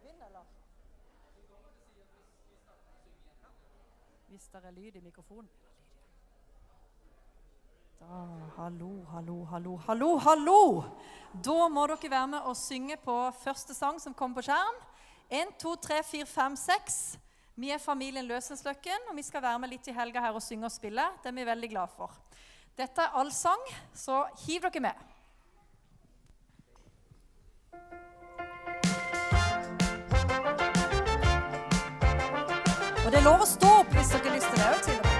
begynne, eller? Hvis det lyd i mikrofonen. Da, hallo. Da må dere være med og synge på første sang som kommer på skjerm. 1, 2, 3, 4, 5, 6. Vi familien Løsensløkken, og vi skal være med litt i helga her og synge og spille. Det vi veldig glad for. Dette allsang, så hiv dere med. Og det lov å stå opp hvis dere har lyst til det også til og med.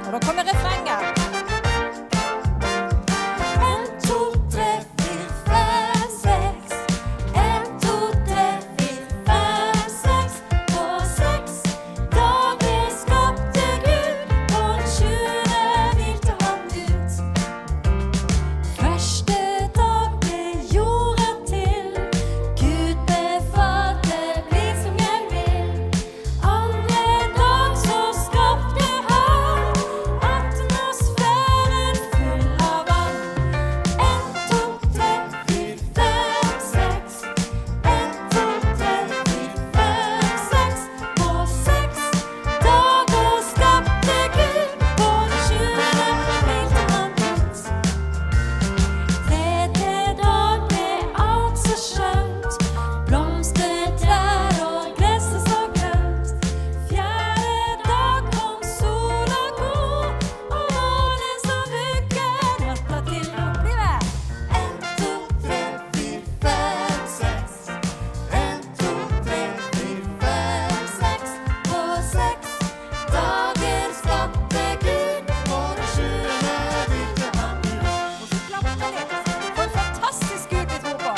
Og da kommer refrenget. 1, 2, 3, 4, 5, 6. 1, 2, 3, 4, 5, 6. På 6 dager skapte Gud, på den 7. hvilte han ut. Første dag ble jorden til, Gud befalte bli som jeg vil. Andre dag så skapte han atmosfæren full av vann. 1, 2, 3, 4, 5, 6. 1, 2, 3, 4, 5, 6. På 6 dager skapte Gud, på den 7. hvilte han ut. Tredje dag ble alt så skjønt, blomster, trær og gresset så grønt. Fjerde dag kom sola god, og månen så vuggen natta til ro. Bli med! 1, 2, 3, 4, 5, 6. 1, 2, 3, 4, 5, 6. På 6 dager skapte Gud, på den 7. hvilte han ut. Og så klapper vi litt. For en fantastisk Gud vi tror på.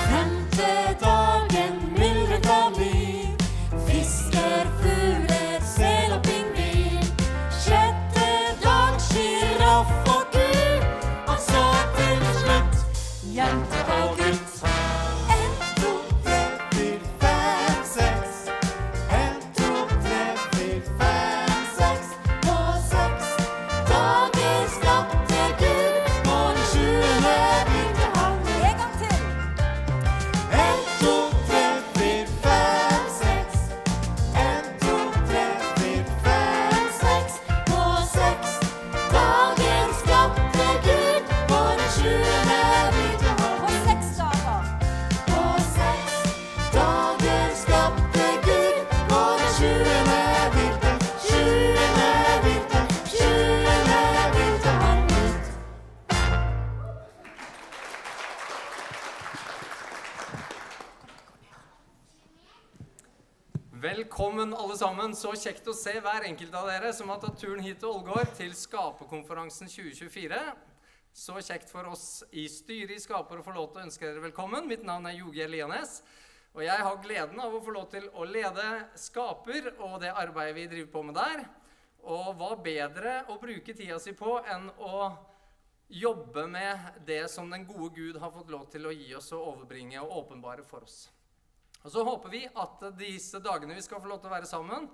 Femte dagen myldret av liv, fisker, fugler, sel og pingvin. Sjette dag giraff og ku, og så til slutt jente og gutt. 1, 2, 3, 4, 5, 6. 1, 2, 3, 4, 5, 6. På 6 dager skapte Gud, på den 7. hvilte han ut. En gang til. 1, 2, 3, 4, 5, 6. 1, 2, 3, 4, 5, 6. På 6 dager skapte Gud, på den 7. hvilte han ut. På 6 dager. På 6 dager skapte Gud, på den 7. hvilte, 7. hvilte han ut. Velkommen alle sammen, så kjekt å se hver enkelt av dere som har tatt turen hit til Ålgård til SKAPERKONFERANSEN 2024. Så kjekt for oss i styret i Skaper å få lov til å ønske dere velkommen. Mitt navn er Joge Elianes, og jeg har gleden av å få lov til å lede Skaper og det arbeidet vi driver på med der. Og hva bedre å bruke tida si på enn å jobbe med det som den gode Gud har fått lov til å gi oss og overbringe og åpenbare for oss. Og så håper vi at disse dagene vi skal få lov til å være sammen,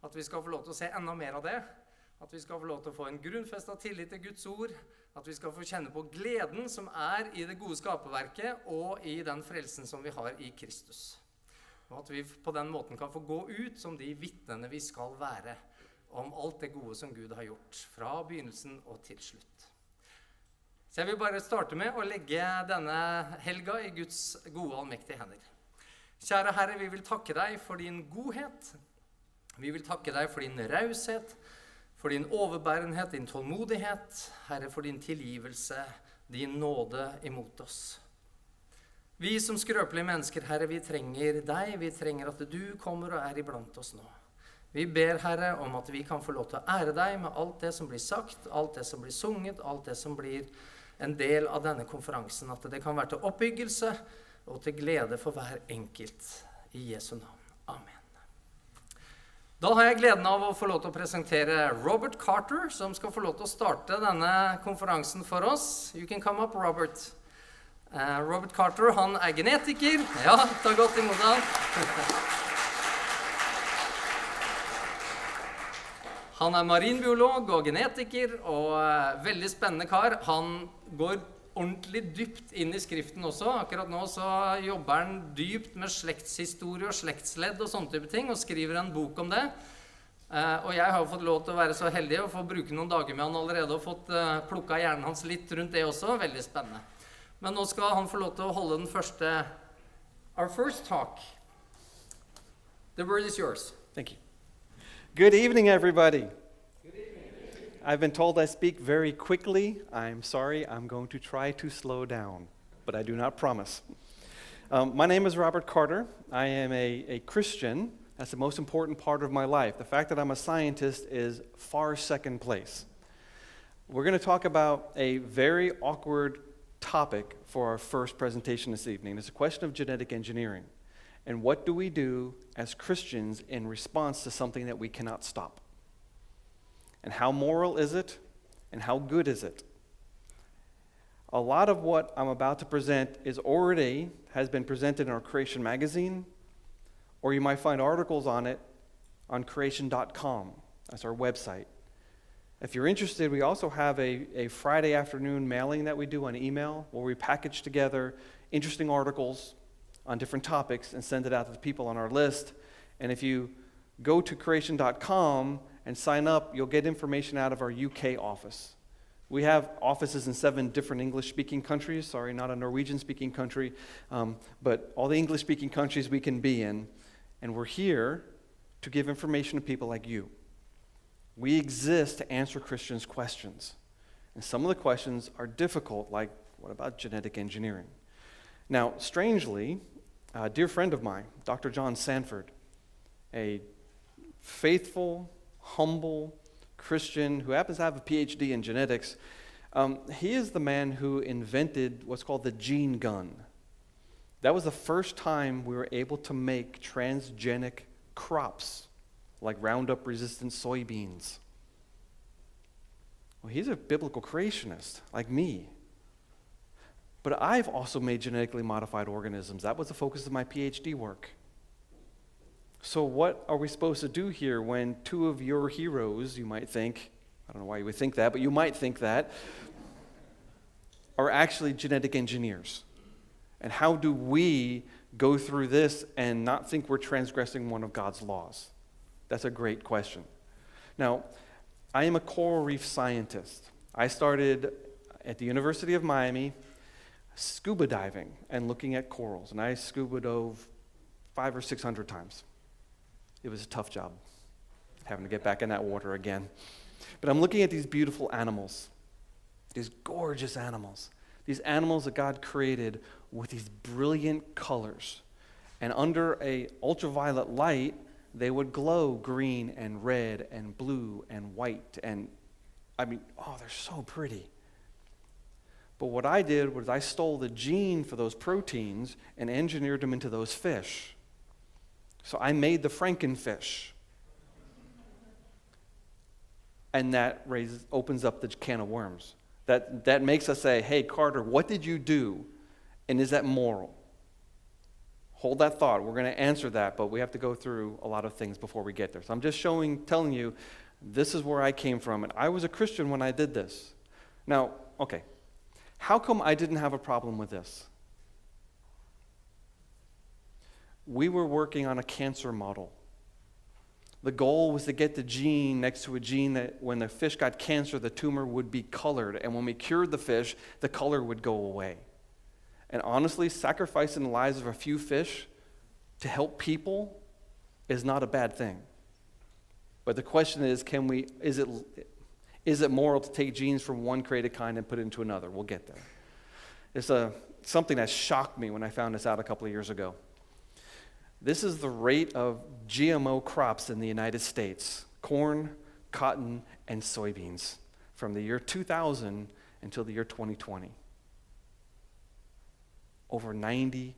at vi skal få lov til å se enda mer av det, at vi skal få lov til å få en grunnfestet tillit til Guds ord, at vi skal få kjenne på gleden som er i det gode skaperverket og i den frelsen som vi har i Kristus. Og at vi på den måten kan få gå ut som de vittnene vi skal være om alt det gode som Gud har gjort, fra begynnelsen og til slutt. Så jeg vil bare starte med å legge denne helga i Guds gode og allmektige hender. Kjære Herre, vi vil takke deg for din godhet. Vi vil takke deg for din raushet, for din overbærenhet, din tålmodighet. Herre, for din tilgivelse, din nåde imot oss. Vi som skrøpelige mennesker, Herre, vi trenger deg. Vi trenger at du kommer og er iblant oss nå. Vi ber, Herre, om at vi kan få lov til å ære deg med alt det som blir sagt, alt det som blir sunget, alt det som blir en del av denne konferansen. At det kan være til oppbyggelse og til glede for hver enkelt. I Jesu navn. Amen. Da har jeg gleden av å få lov til å presentere Robert Carter, som skal få lov til å starte denne konferansen for oss. You can come up, Robert. Robert Carter, han genetiker. Ja, ta godt imot han. Han marinbiolog og genetiker, og veldig spennende kar. Han går ordentlig dypt inn i skriften også. Akkurat nå så jobber han dypt med slektshistorie og slektsledd og sånne type ting, og skriver en bok om det. Og jeg har fått lov til å være så heldig å få bruke noen dager med han allerede, og fått plukket hjernen hans litt rundt det også. Veldig spennende. Men nå skal han få lov til å holde den første, our first talk. The word is yours. Thank you. Good evening, everybody. Good evening. I've been told I speak very quickly. I'm sorry, I'm going to try to slow down, but I do not promise. My name is Robert Carter. I am a Christian. That's the most important part of my life. The fact that I'm a scientist is far second place. We're going to talk about a very awkward topic for our first presentation this evening. It's a question of genetic engineering. And what do we do as Christians in response to something that we cannot stop? And how moral is it? And how good is it? A lot of what I'm about to present has been presented in our Creation magazine, or you might find articles on it on creation.com. That's our website. If you're interested, we also have a Friday afternoon mailing that we do on email where we package together interesting articles on different topics and send it out to the people on our list. And if you go to creation.com and sign up, you'll get information out of our UK office. We have offices in 7 different English-speaking countries. Sorry, not a Norwegian-speaking country, but all the English-speaking countries we can be in. And we're here to give information to people like you. We exist to answer Christians' questions. And some of the questions are difficult, like, what about genetic engineering? Now, strangely, a dear friend of mine, Dr. John Sanford, a faithful, humble Christian who happens to have a PhD in genetics, he is the man who invented what's called the gene gun. That was the first time we were able to make transgenic crops, like Roundup-resistant soybeans. Well, he's a biblical creationist, like me. But I've also made genetically modified organisms. That was the focus of my PhD work. So what are we supposed to do here when 2 of your heroes, you might think, I don't know why you would think that, but you might think that, are actually genetic engineers? And how do we go through this and not think we're transgressing one of God's laws? That's a great question. Now, I am a coral reef scientist. I started at the University of Miami scuba diving and looking at corals, and I scuba dove 500 or 600 times. It was a tough job, having to get back in that water again. But I'm looking at these beautiful animals, these gorgeous animals, these animals that God created with these brilliant colors. And under a ultraviolet light, they would glow green and red and blue and white. And they're so pretty. But what I did was I stole the gene for those proteins and engineered them into those fish. So I made the Frankenfish. And that opens up the can of worms. That makes us say, hey, Carter, what did you do? And is that moral? Hold that thought. We're going to answer that, but we have to go through a lot of things before we get there. So I'm just telling you, this is where I came from, and I was a Christian when I did this. Now, okay, how come I didn't have a problem with this? We were working on a cancer model. The goal was to get the gene next to a gene that when the fish got cancer, the tumor would be colored, and when we cured the fish, the color would go away. And honestly, sacrificing the lives of a few fish to help people is not a bad thing. But the question is, is it moral to take genes from one created kind and put it into another? We'll get there. It's something that shocked me when I found this out a couple of years ago. This is the rate of GMO crops in the United States: corn, cotton, and soybeans from the year 2000 until the year 2020. Over 90%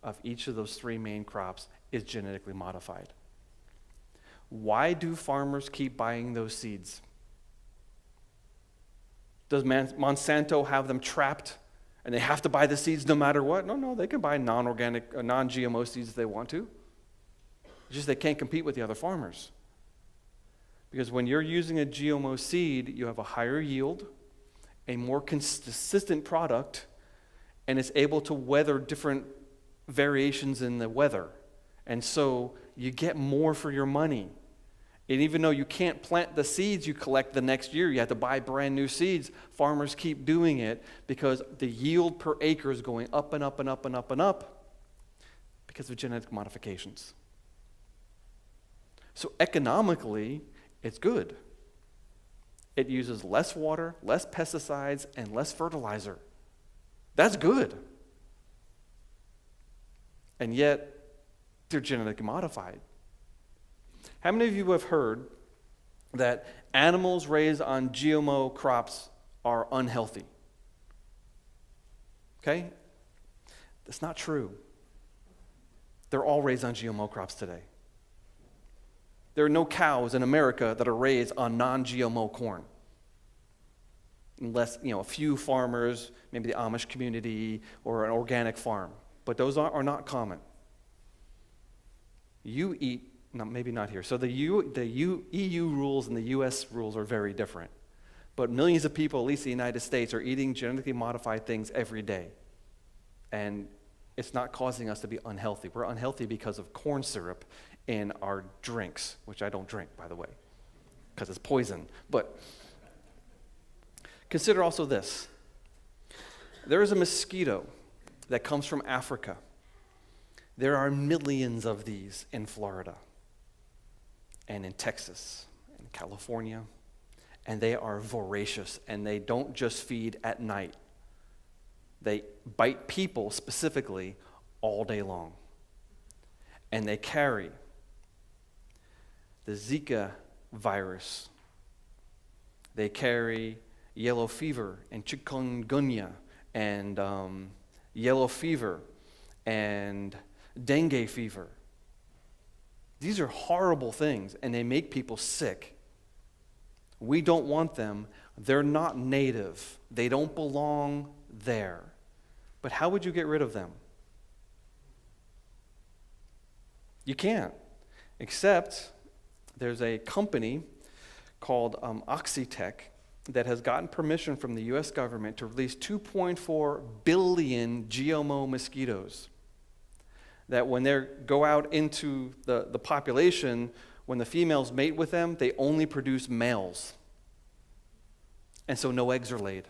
of each of those 3 main crops is genetically modified. Why do farmers keep buying those seeds? Does Monsanto have them trapped And they have to buy the seeds no matter what. No, they can buy non-organic, non-GMO seeds if they want to. It's just they can't compete with the other farmers. Because when you're using a GMO seed, you have a higher yield, a more consistent product, and it's able to weather different variations in the weather. And so you get more for your money. And even though you can't plant the seeds you collect the next year, you have to buy brand new seeds, farmers keep doing it because the yield per acre is going up and up and up and up and up because of genetic modifications. So economically, it's good. It uses less water, less pesticides, and less fertilizer. That's good. And yet, they're genetically modified. How many of you have heard that animals raised on GMO crops are unhealthy? Okay? That's not true. They're all raised on GMO crops today. There are no cows in America that are raised on non-GMO corn. Unless, a few farmers, maybe the Amish community or an organic farm. But those are not common. You eat, no, maybe not here. So the EU rules and the US rules are very different. But millions of people, at least in the United States, are eating genetically modified things every day. And it's not causing us to be unhealthy. We're unhealthy because of corn syrup in our drinks, which I don't drink, by the way, because it's poison. But consider also this. There is a mosquito that comes from Africa. There are millions of these in Florida and in Texas and California, and they are voracious, and they don't just feed at night. They bite people specifically all day long. And they carry the Zika virus. They carry yellow fever and chikungunya and yellow fever and dengue fever. These are horrible things, and they make people sick. We don't want them. They're not native. They don't belong there. But how would you get rid of them? You can't, except there's a company called Oxitec that has gotten permission from the U.S. government to release 2.4 billion GMO mosquitoes. That when they go out into the population, when the females mate with them, they only produce males. And so no eggs are laid.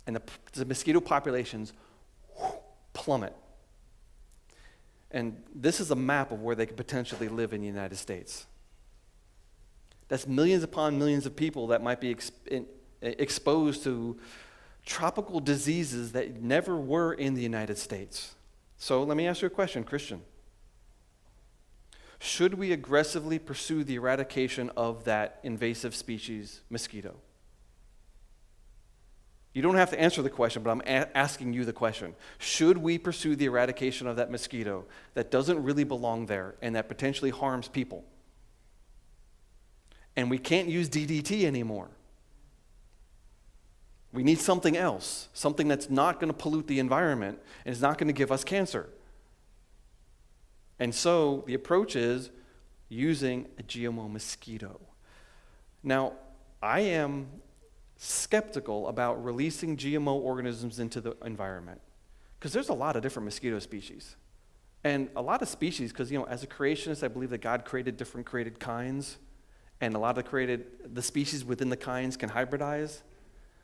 And the mosquito populations plummet. And this is a map of where they could potentially live in the United States. That's millions upon millions of people that might be exposed to tropical diseases that never were in the United States. So let me ask you a question, Christian. Should we aggressively pursue the eradication of that invasive species mosquito? You don't have to answer the question, but I'm asking you the question. Should we pursue the eradication of that mosquito that doesn't really belong there and that potentially harms people? And we can't use DDT anymore. We need something else, something that's not going to pollute the environment and is not going to give us cancer. And so the approach is using a GMO mosquito. Now, I am skeptical about releasing GMO organisms into the environment because there's a lot of different mosquito species. And a lot of species, because as a creationist, I believe that God created different created kinds, and a lot of the species within the kinds can hybridize.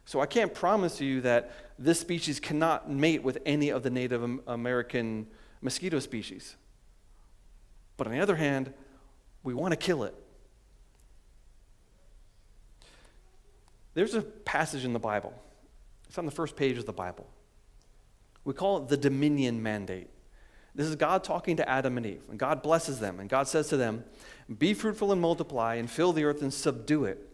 So I can't promise you that this species cannot mate with any of the Native American mosquito species. But on the other hand, we want to kill it. There's a passage in the Bible. It's on the first page of the Bible. We call it the dominion mandate. This is God talking to Adam and Eve. And God blesses them. And God says to them, "Be fruitful and multiply and fill the earth and subdue it.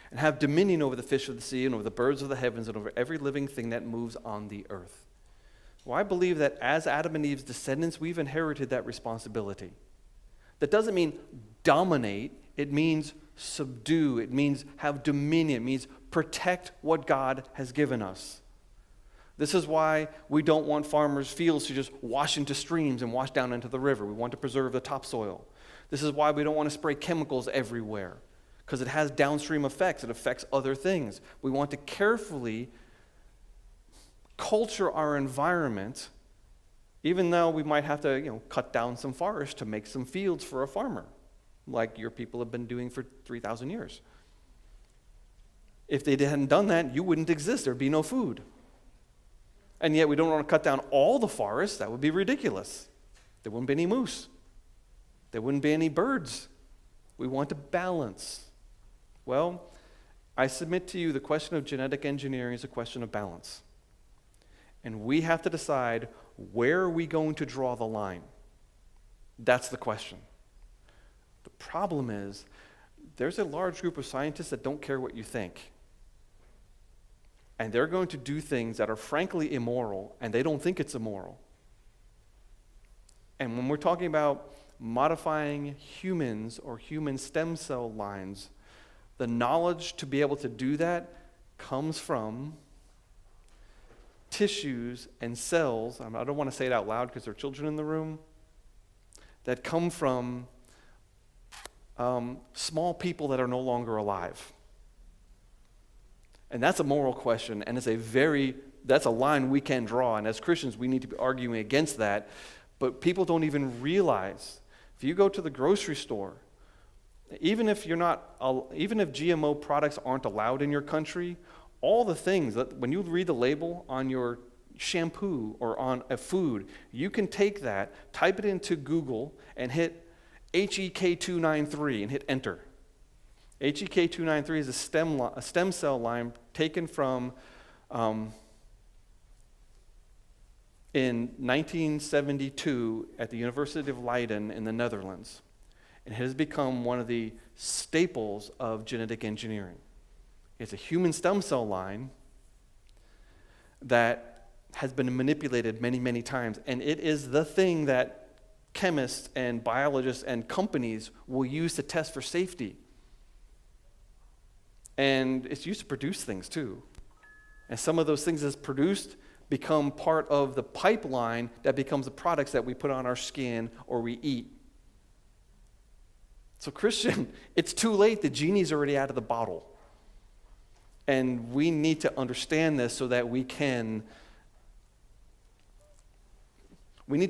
And have dominion over the fish of the sea and over the birds of the heavens and over every living thing that moves on the earth." Well, I believe that as Adam and Eve's descendants, we've inherited that responsibility. That doesn't mean dominate. It means subdue. It means have dominion. It means protect what God has given us. This is why we don't want farmers' fields to just wash into streams and wash down into the river. We want to preserve the topsoil. This is why we don't want to spray chemicals everywhere, because it has downstream effects. It affects other things. We want to carefully culture our environment, even though we might have to, cut down some forest to make some fields for a farmer, like your people have been doing for 3,000 years. If they hadn't done that, you wouldn't exist. There'd be no food. And yet we don't want to cut down all the forests. That would be ridiculous. There wouldn't be any moose. There wouldn't be any birds. We want to balance. Well, I submit to you the question of genetic engineering is a question of balance. And we have to decide, where are we going to draw the line? That's the question. The problem is, there's a large group of scientists that don't care what you think. And they're going to do things that are frankly immoral, and they don't think it's immoral. And when we're talking about modifying humans or human stem cell lines, the knowledge to be able to do that comes from tissues and cells, I don't want to say it out loud because there are children in the room, that come from small people that are no longer alive. And that's a moral question, and that's a line we can draw, and as Christians we need to be arguing against that, but people don't even realize, if you go to the grocery store, even if GMO products aren't allowed in your country, all the things that when you read the label on your shampoo or on a food, you can take that, type it into Google, and hit HEK293 and hit enter. HEK293 is a stem cell line taken from in 1972 at the University of Leiden in the Netherlands. It has become one of the staples of genetic engineering. It's a human stem cell line that has been manipulated many, many times, and it is the thing that chemists and biologists and companies will use to test for safety. And it's used to produce things too. And some of those things that's produced become part of the pipeline that becomes the products that we put on our skin or we eat. So Christian, it's too late. The genie's already out of the bottle. And we need to understand this so that we can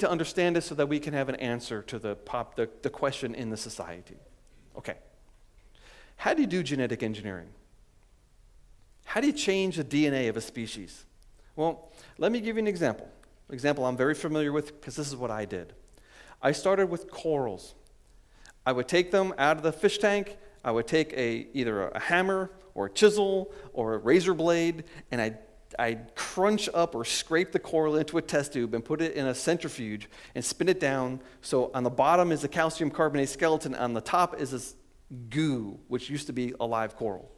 understand this so that we can have an answer to the question in the society. Okay. How do you do genetic engineering? How do you change the DNA of a species? Well, let me give you an example. An example I'm very familiar with because this is what I did. I started with corals. I would take them out of the fish tank. I would take either a hammer or a chisel or a razor blade, and I'd crunch up or scrape the coral into a test tube and put it in a centrifuge and spin it down. So on the bottom is the calcium carbonate skeleton. On the top is this goo, which used to be a live coral.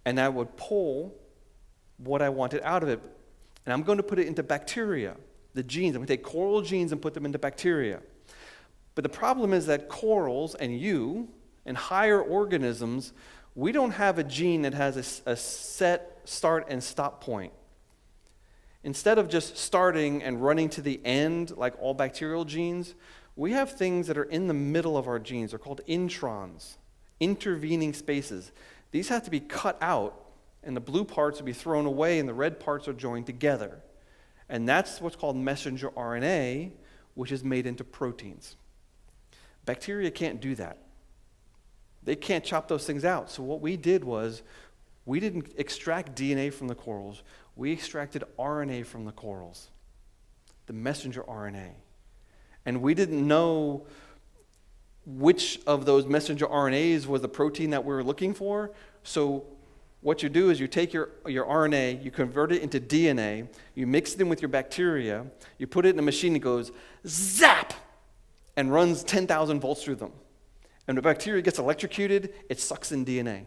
And I would pull what I wanted out of it. And I'm going to put it into bacteria, the genes. I'm going to take coral genes and put them into bacteria. But the problem is that corals and you and higher organisms, we don't have a gene that has a set start and stop point. Instead of just starting and running to the end like all bacterial genes, we have things that are in the middle of our genes. They're called introns, intervening spaces. These have to be cut out, and the blue parts will be thrown away, and the red parts are joined together. And that's what's called messenger RNA, which is made into proteins. Bacteria can't do that. They can't chop those things out. So what we did was, we didn't extract DNA from the corals. We extracted RNA from the corals, the messenger RNA. And we didn't know which of those messenger RNAs was the protein that we were looking for. So what you do is you take your RNA, you convert it into DNA, you mix it in with your bacteria, you put it in a machine that goes zap and runs 10,000 volts through them. And the bacteria gets electrocuted, it sucks in DNA.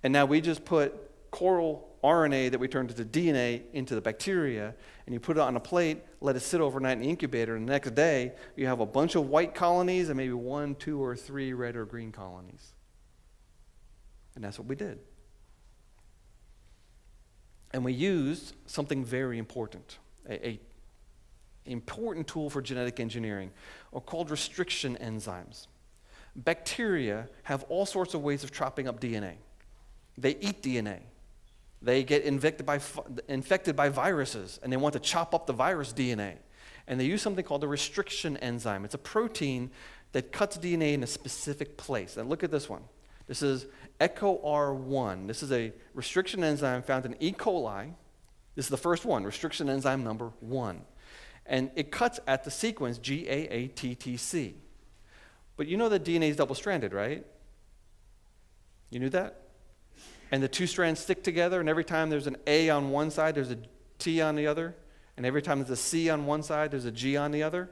And now we just put coral RNA that we turned into DNA into the bacteria, and you put it on a plate, let it sit overnight in the incubator, and the next day you have a bunch of white colonies and maybe 1, 2, or 3 red or green colonies. And that's what we did. And we used something very important, a important tool for genetic engineering, called restriction enzymes. Bacteria have all sorts of ways of chopping up DNA. They eat DNA. They get infected by viruses, and they want to chop up the virus DNA. And they use something called a restriction enzyme. It's a protein that cuts DNA in a specific place. And look at this one. This is EcoR1. This is a restriction enzyme found in E. coli. This is the first one, restriction enzyme number 1. And it cuts at the sequence GAATTC. But you know that DNA is double-stranded, right? You knew that? And the two strands stick together, and every time there's an A on one side, there's a T on the other. And every time there's a C on one side, there's a G on the other.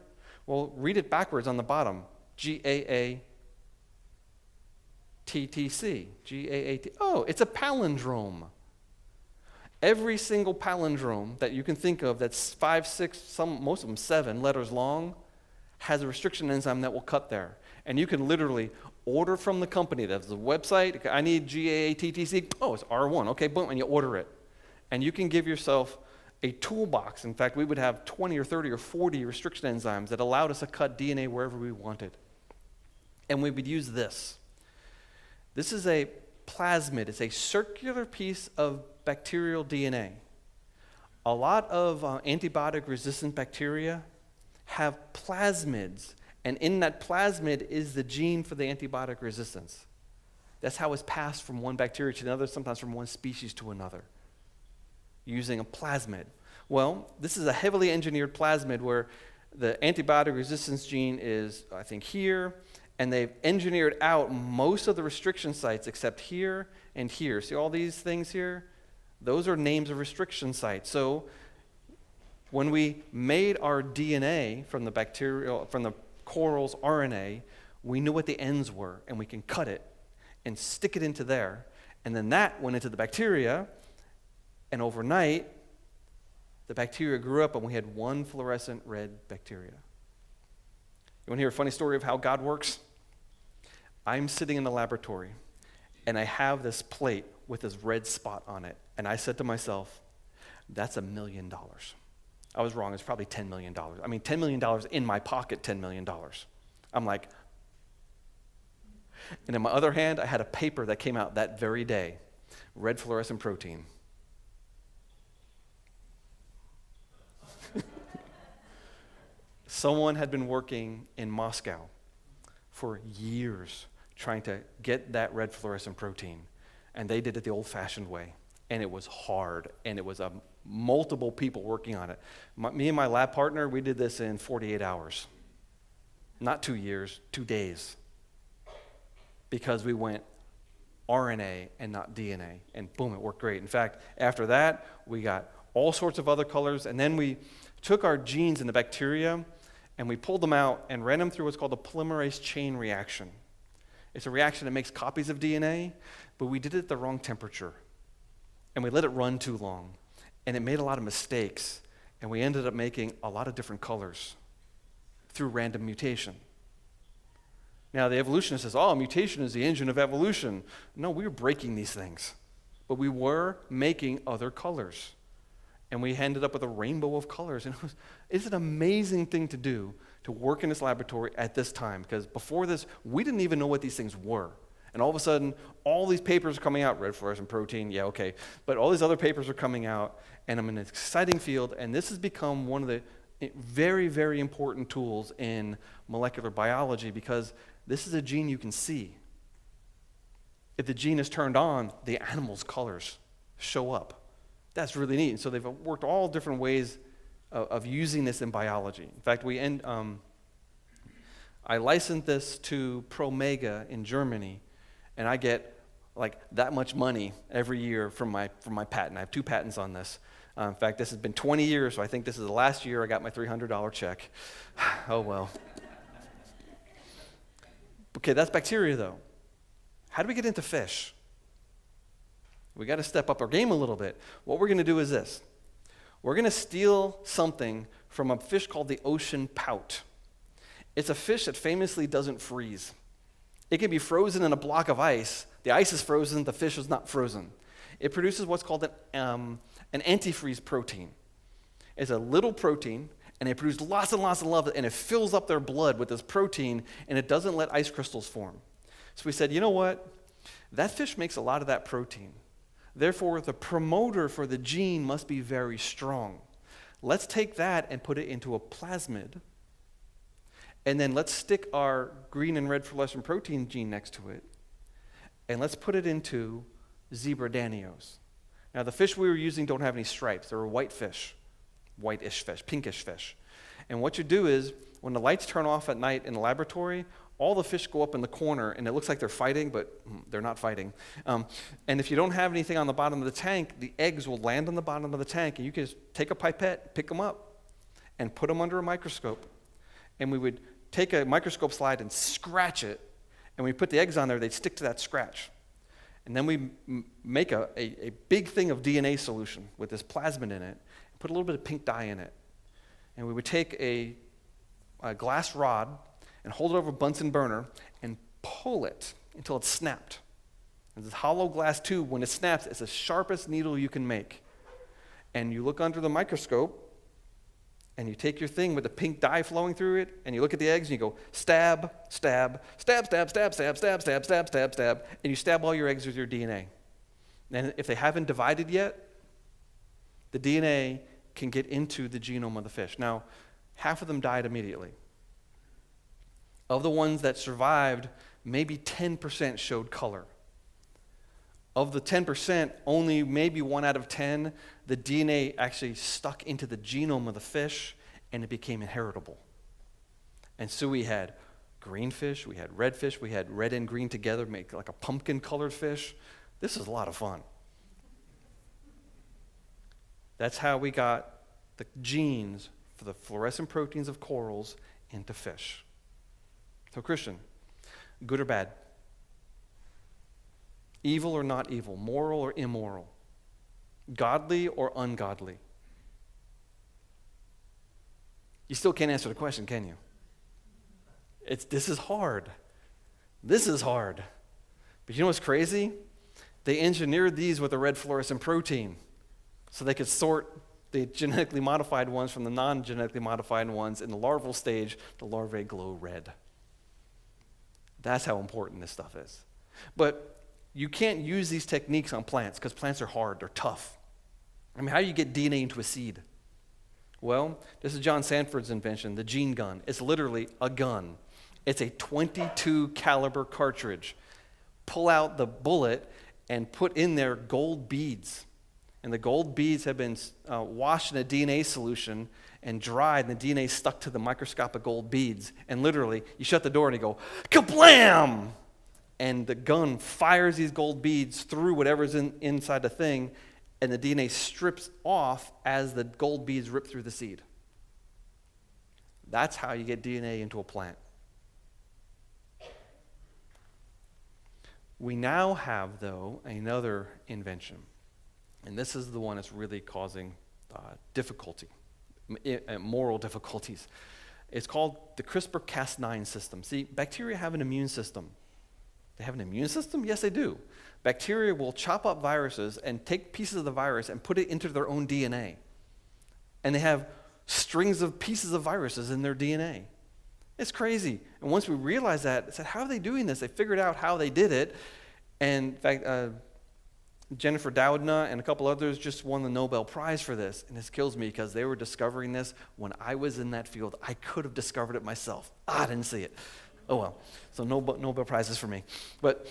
Well, read it backwards on the bottom. GAATTC. GAAT. Oh, it's a palindrome. Every single palindrome that you can think of that's 5, 6, most of them 7 letters long has a restriction enzyme that will cut there. And you can literally order from the company. That's the website. I need GAATTC. Oh, it's R1. Okay, boom, and you order it. And you can give yourself a toolbox. In fact, we would have 20 or 30 or 40 restriction enzymes that allowed us to cut DNA wherever we wanted. And we would use this. This is a plasmid. It's a circular piece of bacterial DNA. A lot of antibiotic-resistant bacteria have plasmids, and in that plasmid is the gene for the antibiotic resistance. That's how it's passed from one bacteria to another, sometimes from one species to another, using a plasmid. Well, this is a heavily engineered plasmid where the antibiotic resistance gene is, I think, here, and they've engineered out most of the restriction sites except here and here. See all these things here? Those are names of restriction sites. So when we made our DNA from the coral's RNA, we knew what the ends were, and we can cut it and stick it into there. And then that went into the bacteria, and overnight, the bacteria grew up, and we had one fluorescent red bacteria. You want to hear a funny story of how God works? I'm sitting in the laboratory, and I have this plate with this red spot on it, and I said to myself, that's $1 million. I was wrong. It's probably $10 million. I mean, $10 million in my pocket, $10 million. I'm like, and in my other hand, I had a paper that came out that very day, red fluorescent protein. Someone had been working in Moscow for years trying to get that red fluorescent protein, and they did it the old-fashioned way, and it was hard, and it was multiple people working on it. Me and my lab partner, we did this in 48 hours. Not 2 years, 2 days. Because we went RNA and not DNA, and boom, it worked great. In fact, after that, we got all sorts of other colors, and then we took our genes in the bacteria, and we pulled them out and ran them through what's called a polymerase chain reaction. It's a reaction that makes copies of DNA, but we did it at the wrong temperature, and we let it run too long. And it made a lot of mistakes, and we ended up making a lot of different colors through random mutation. Now, the evolutionist says, oh, mutation is the engine of evolution. No, we were breaking these things, but we were making other colors. And we ended up with a rainbow of colors. And it's an amazing thing to do, to work in this laboratory at this time, because before this, we didn't even know what these things were. And all of a sudden, all these papers are coming out, red fluorescent protein, yeah, okay. But all these other papers are coming out, and I'm in an exciting field, and this has become one of the very, very important tools in molecular biology, because this is a gene you can see. If the gene is turned on, the animal's colors show up. That's really neat. And so they've worked all different ways of using this in biology. In fact, I licensed this to Promega in Germany, and I get like that much money every year from my patent. I have 2 patents on this. In fact, this has been 20 years, so I think this is the last year I got my $300 check. Oh, well. Okay, that's bacteria, though. How do we get into fish? We got to step up our game a little bit. What we're going to do is this. We're going to steal something from a fish called the ocean pout. It's a fish that famously doesn't freeze. It can be frozen in a block of ice. The ice is frozen, the fish is not frozen. It produces what's called an An antifreeze protein is a little protein, and they produce lots and lots of it, and it fills up their blood with this protein, and it doesn't let ice crystals form. So we said, you know what? That fish makes a lot of that protein. Therefore, the promoter for the gene must be very strong. Let's take that and put it into a plasmid, and then let's stick our green and red fluorescent protein gene next to it, and let's put it into zebra danios. Now, the fish we were using don't have any stripes. They're a white fish, whitish fish, pinkish fish. And what you do is, when the lights turn off at night in the laboratory, all the fish go up in the corner, and it looks like they're fighting, but they're not fighting. And if you don't have anything on the bottom of the tank, the eggs will land on the bottom of the tank, and you can just take a pipette, pick them up, and put them under a microscope. And we would take a microscope slide and scratch it, and when we put the eggs on there, they'd stick to that scratch. And then we make a big thing of DNA solution with this plasmid in it, and put a little bit of pink dye in it. And we would take a glass rod and hold it over a Bunsen burner and pull it until it snapped. And this hollow glass tube, when it snaps, it's the sharpest needle you can make. And you look under the microscope, and you take your thing with the pink dye flowing through it, and you look at the eggs, and you go, stab, stab, stab, stab, stab, stab, stab, stab, stab, stab, stab, and you stab all your eggs with your DNA. And if they haven't divided yet, the DNA can get into the genome of the fish. Now, half of them died immediately. Of the ones that survived, maybe 10% showed color. Of the 10%, only maybe 1 out of 10, the DNA actually stuck into the genome of the fish, and it became inheritable. And so we had green fish, we had red and green together, make like a pumpkin-colored fish. This is a lot of fun. That's how we got the genes for the fluorescent proteins of corals into fish. So Christian, good or bad? Evil or not evil? Moral or immoral? Godly or ungodly? You still can't answer the question, can you? This is hard. This is hard. But you know what's crazy? They engineered these with a red fluorescent protein so they could sort the genetically modified ones from the non-genetically modified ones. In the larval stage, the larvae glow red. That's how important this stuff is. But you can't use these techniques on plants because plants are hard, they're tough. I mean, how do you get DNA into a seed? Well, this is John Sanford's invention, the gene gun. It's literally a gun. It's a .22 caliber cartridge. Pull out the bullet and put in there gold beads. And the gold beads have been washed in a DNA solution and dried, and the DNA stuck to the microscopic gold beads. And literally, you shut the door and you go, kablam! And the gun fires these gold beads through whatever's inside the thing, and the DNA strips off as the gold beads rip through the seed. That's how you get DNA into a plant. We now have, though, another invention. And this is the one that's really causing difficulty, moral difficulties. It's called the CRISPR-Cas9 system. See, bacteria have an immune system. They have an immune system? Yes, they do. Bacteria will chop up viruses and take pieces of the virus and put it into their own DNA. And they have strings of pieces of viruses in their DNA. It's crazy. And once we realized that, I said, how are they doing this? They figured out how they did it. And in fact, Jennifer Doudna and a couple others just won the Nobel Prize for this. And this kills me because they were discovering this when I was in that field. I could have discovered it myself. I didn't see it. Oh well. So Nobel Prizes for me. But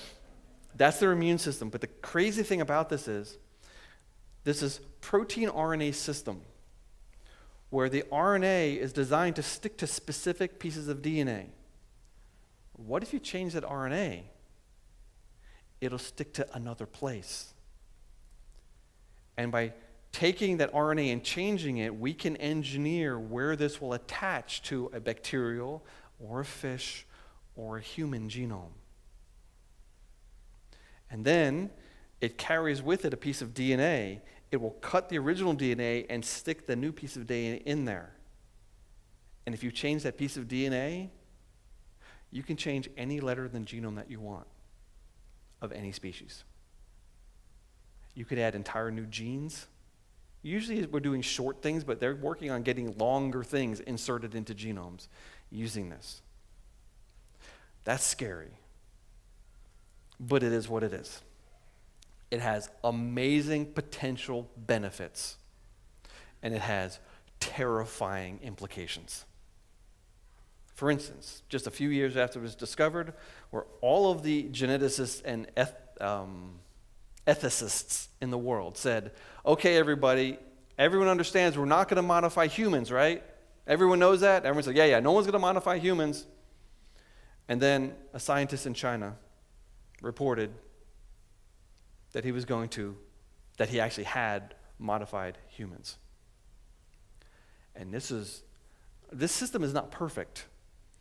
that's their immune system. But the crazy thing about this is protein RNA system where the RNA is designed to stick to specific pieces of DNA. What if you change that RNA? It'll stick to another place. And by taking that RNA and changing it, we can engineer where this will attach to a bacterial or a fish or a human genome. And then it carries with it a piece of DNA. It will cut the original DNA and stick the new piece of DNA in there. And if you change that piece of DNA, you can change any letter in the genome that you want of any species. You could add entire new genes. Usually we're doing short things, but they're working on getting longer things inserted into genomes using this. That's scary. But it is what it is. It has amazing potential benefits, and it has terrifying implications. For instance, just a few years after it was discovered, where all of the geneticists and ethicists in the world said, okay, everybody, everyone understands we're not going to modify humans, right? Everyone knows that? Everyone said, yeah, no one's going to modify humans. And then a scientist in China reported that he actually had modified humans. And this system is not perfect.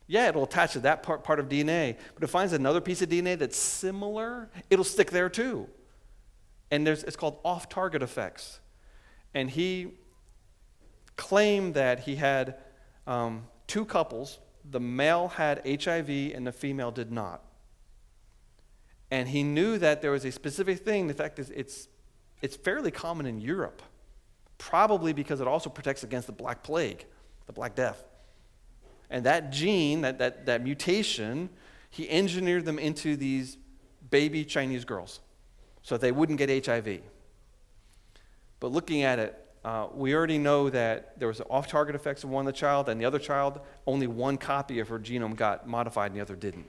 Yeah, it'll attach to that part of DNA, but if it finds another piece of DNA that's similar, it'll stick there too. And it's called off-target effects. And he claimed that he had two couples. The male had HIV and the female did not. And he knew that there was a specific thing. In fact, it's fairly common in Europe, probably because it also protects against the Black Plague, the Black Death. And that gene, that mutation, he engineered them into these baby Chinese girls so that they wouldn't get HIV. But looking at it, we already know that there was off-target effects of one of the child, and the other child, only one copy of her genome got modified and the other didn't.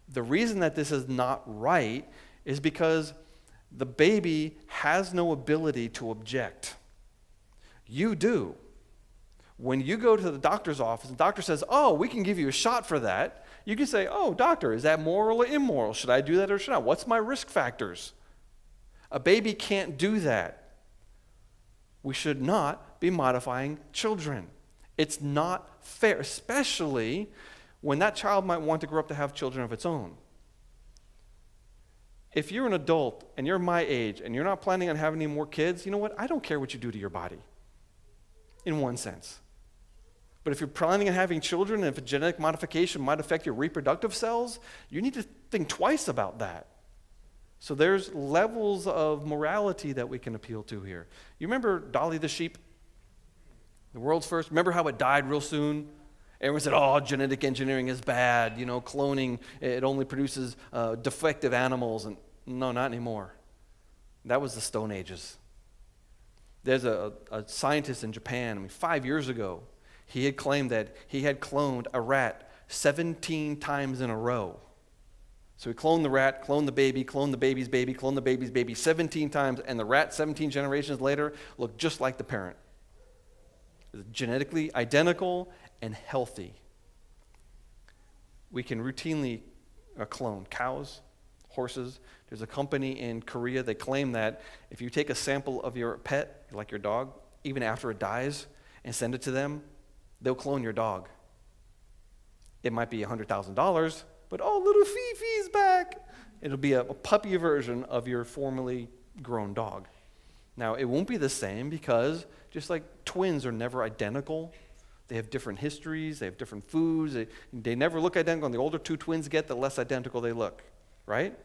The reason that this is not right is because the baby has no ability to object. You do. When you go to the doctor's office, the doctor says, oh, we can give you a shot for that. You can say, oh, doctor, is that moral or immoral? Should I do that or should I not? What's my risk factors? A baby can't do that. We should not be modifying children. It's not fair, especially when that child might want to grow up to have children of its own. If you're an adult and you're my age and you're not planning on having any more kids, you know what? I don't care what you do to your body, in one sense. But if you're planning on having children and if a genetic modification might affect your reproductive cells, you need to think twice about that. So there's levels of morality that we can appeal to here. You remember Dolly the sheep? The world's first? Remember how it died real soon? Everyone said, oh, genetic engineering is bad. You know, cloning, it only produces defective animals. And no, not anymore. That was the Stone Ages. There's a scientist in Japan, 5 years ago, he had claimed that he had cloned a rat 17 times in a row. So he cloned the rat, cloned the baby, cloned the baby's baby, cloned the baby's baby 17 times, and the rat 17 generations later looked just like the parent. It was genetically identical and healthy. We can routinely clone cows, horses. There's a company in Korea, they claim that if you take a sample of your pet, like your dog, even after it dies, and send it to them, they'll clone your dog. It might be $100,000, but oh, little Fifi's back. It'll be a puppy version of your formerly grown dog. Now, it won't be the same because just like twins are never identical, they have different histories, they have different foods, they never look identical, and the older two twins get, the less identical they look, right?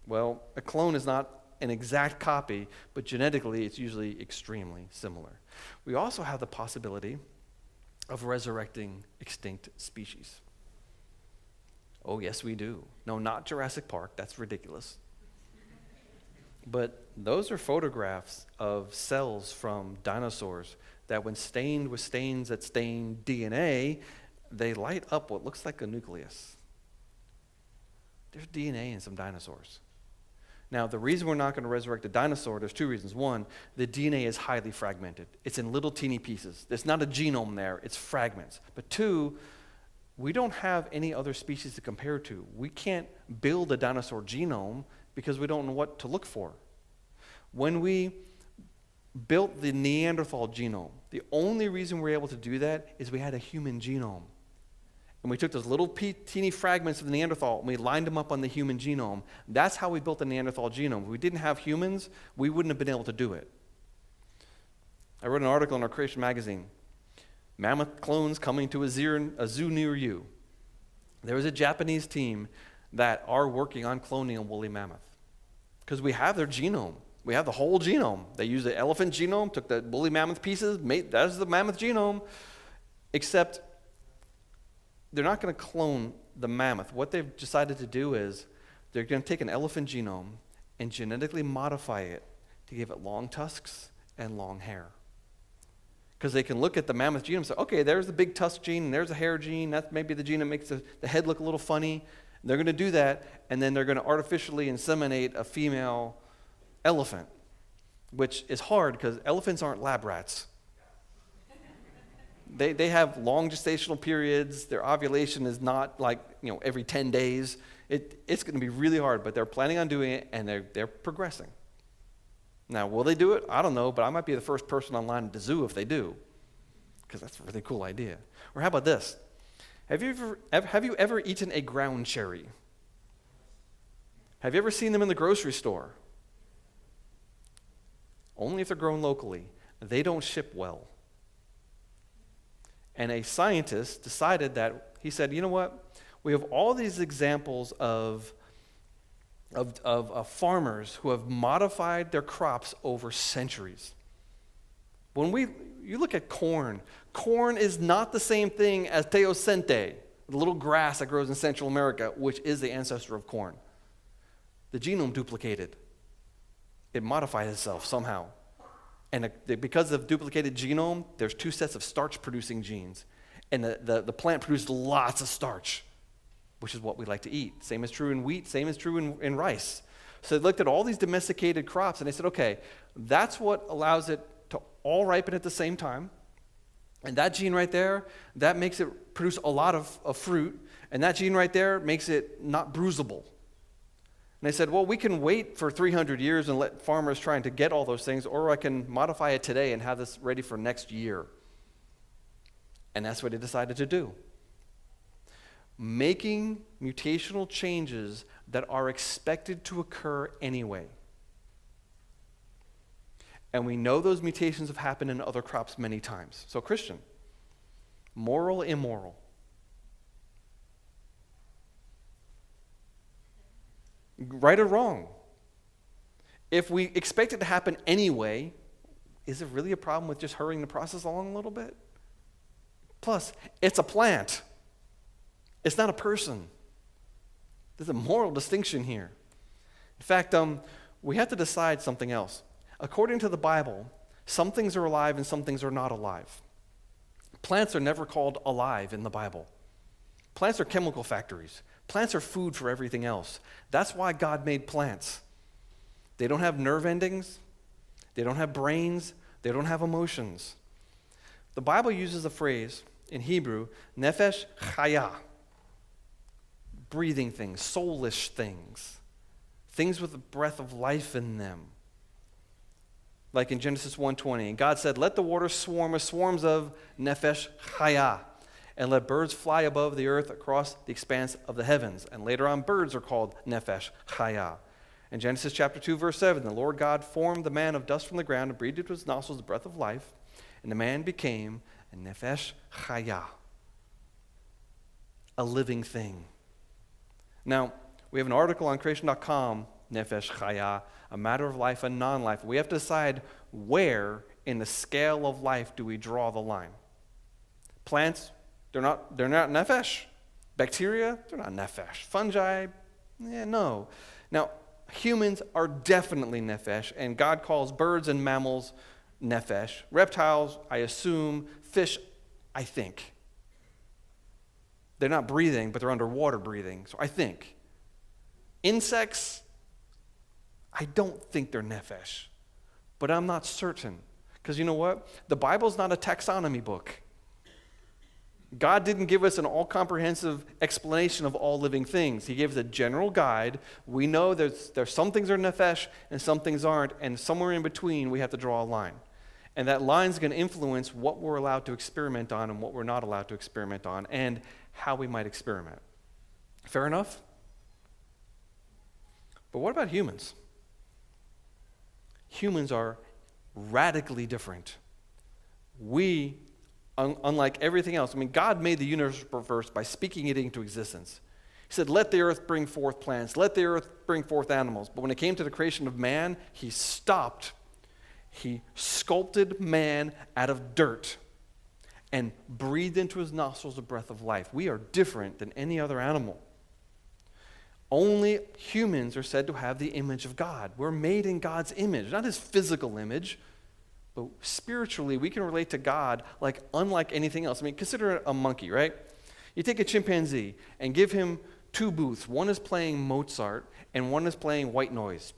Well, a clone is not an exact copy, but genetically it's usually extremely similar. We also have the possibility of resurrecting extinct species. Oh, yes, we do. No, not Jurassic Park. That's ridiculous. But those are photographs of cells from dinosaurs that when stained with stains that stain DNA, they light up what looks like a nucleus. There's DNA in some dinosaurs. Now, the reason we're not going to resurrect a dinosaur, there's two reasons. One, the DNA is highly fragmented. It's in little teeny pieces. There's not a genome there, it's fragments. But two, we don't have any other species to compare to. We can't build a dinosaur genome because we don't know what to look for. When we built the Neanderthal genome, the only reason we were able to do that is we had a human genome. And we took those little teeny fragments of the Neanderthal and we lined them up on the human genome. That's how we built the Neanderthal genome. If we didn't have humans, we wouldn't have been able to do it. I wrote an article in our Creation magazine, Mammoth Clones Coming to a Zoo Near You. There was a Japanese team that are working on cloning a woolly mammoth because we have their genome. We have the whole genome. They used the elephant genome, took the woolly mammoth pieces, that's the mammoth genome, except they're not going to clone the mammoth. What they've decided to do is they're going to take an elephant genome and genetically modify it to give it long tusks and long hair. Because they can look at the mammoth genome and say, okay, there's the big tusk gene, and there's the hair gene. That's maybe the gene that makes the head look a little funny. And they're going to do that, and then they're going to artificially inseminate a female elephant, which is hard because elephants aren't lab rats. They have long gestational periods. Their ovulation is not like, every 10 days. It's going to be really hard, but they're planning on doing it, and they're progressing. Now, will they do it? I don't know, but I might be the first person online at the zoo if they do, because that's a really cool idea. Or how about this? Have you ever eaten a ground cherry? Have you ever seen them in the grocery store? Only if they're grown locally. They don't ship well. And a scientist decided that, he said, you know what? We have all these examples of farmers who have modified their crops over centuries. You look at corn is not the same thing as teosinte, the little grass that grows in Central America, which is the ancestor of corn. The genome duplicated. It modified itself somehow. And because of duplicated genome, there's 2 sets of starch-producing genes. And the plant produced lots of starch, which is what we like to eat. Same is true in wheat, same is true in rice. So they looked at all these domesticated crops, and they said, okay, that's what allows it to all ripen at the same time. And that gene right there, that makes it produce a lot of fruit. And that gene right there makes it not bruisable. And they said, well, we can wait for 300 years and let farmers trying to get all those things, or I can modify it today and have this ready for next year. And that's what they decided to do. Making mutational changes that are expected to occur anyway. And we know those mutations have happened in other crops many times. So Christian, moral, immoral. Right or wrong? If we expect it to happen anyway, is it really a problem with just hurrying the process along a little bit? Plus, it's a plant. It's not a person. There's a moral distinction here. In fact, we have to decide something else. According to the Bible, some things are alive and some things are not alive. Plants are never called alive in the Bible. Plants are chemical factories. Plants are food for everything else. That's why God made plants. They don't have nerve endings. They don't have brains. They don't have emotions. The Bible uses a phrase in Hebrew, nefesh chaya, breathing things, soulish things, things with the breath of life in them. Like in Genesis 1:20, and God said, let the waters swarm with swarms of nefesh chaya, and let birds fly above the earth across the expanse of the heavens. And later on, birds are called nefesh chaya. In Genesis chapter 2, verse 7, the Lord God formed the man of dust from the ground and breathed into his nostrils the breath of life, and the man became a nefesh chaya, a living thing. Now, we have an article on creation.com, nefesh chaya, a matter of life and non-life. We have to decide where in the scale of life do we draw the line. Plants, they're not nefesh. Bacteria, they're not nefesh. Fungi, no. Now, humans are definitely nefesh, and God calls birds and mammals nefesh. Reptiles, I assume. Fish, I think. They're not breathing, but they're underwater breathing, so I think. Insects, I don't think they're nefesh, but I'm not certain. Because you know what? The Bible's not a taxonomy book. God didn't give us an all-comprehensive explanation of all living things. He gave us a general guide. We know there's some things are nefesh and some things aren't, and somewhere in between we have to draw a line. And that line's going to influence what we're allowed to experiment on and what we're not allowed to experiment on, and how we might experiment. Fair enough? But what about humans? Humans are radically different. We, unlike everything else, God made the universe by speaking it into existence. He said, let the earth bring forth plants, let the earth bring forth animals. But when it came to the creation of man, he stopped. He sculpted man out of dirt and breathed into his nostrils the breath of life. We are different than any other animal. Only humans are said to have the image of God. We're made in God's image, not his physical image, but spiritually we can relate to God like unlike anything else. I mean, consider a monkey, right? You take a chimpanzee and give him two booths. One is playing Mozart and one is playing white noise.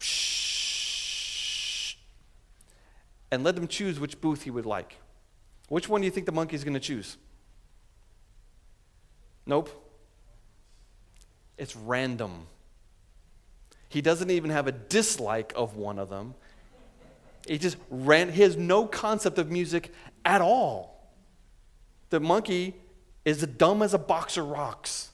And let them choose which booth he would like. Which one do you think the monkey's going to choose? Nope. It's random. He doesn't even have a dislike of one of them. He has no concept of music at all. The monkey is as dumb as a box of rocks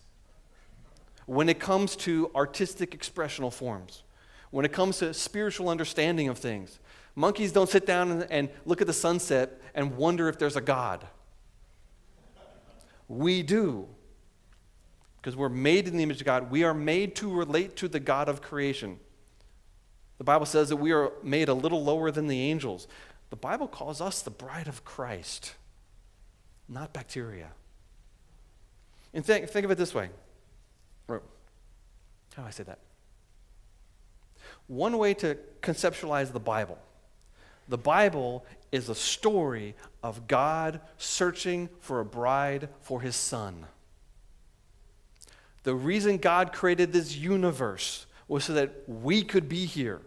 when it comes to artistic expressional forms, when it comes to spiritual understanding of things. Monkeys don't sit down and look at the sunset and wonder if there's a God. We do. Because we're made in the image of God. We are made to relate to the God of creation. The Bible says that we are made a little lower than the angels. The Bible calls us the bride of Christ, not bacteria. And think of it this way. How do I say that? One way to conceptualize the Bible is a story of God searching for a bride for his son. The reason God created this universe was so that we could be here.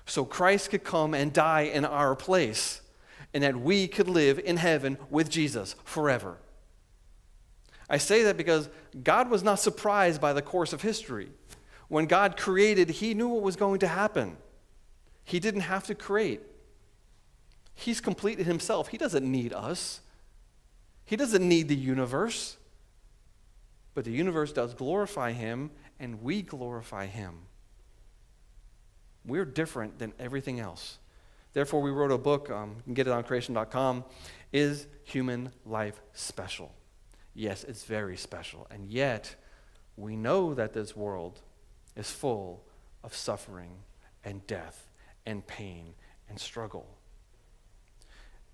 So Christ could come and die in our place, and that we could live in heaven with Jesus forever. I say that because God was not surprised by the course of history. When God created, he knew what was going to happen. He didn't have to create. He's complete in himself. He doesn't need us. He doesn't need the universe. But the universe does glorify him, and we glorify him. We're different than everything else. Therefore, we wrote a book, you can get it on creation.com, Is Human Life Special? Yes, it's very special. And yet, we know that this world is full of suffering and death and pain and struggle.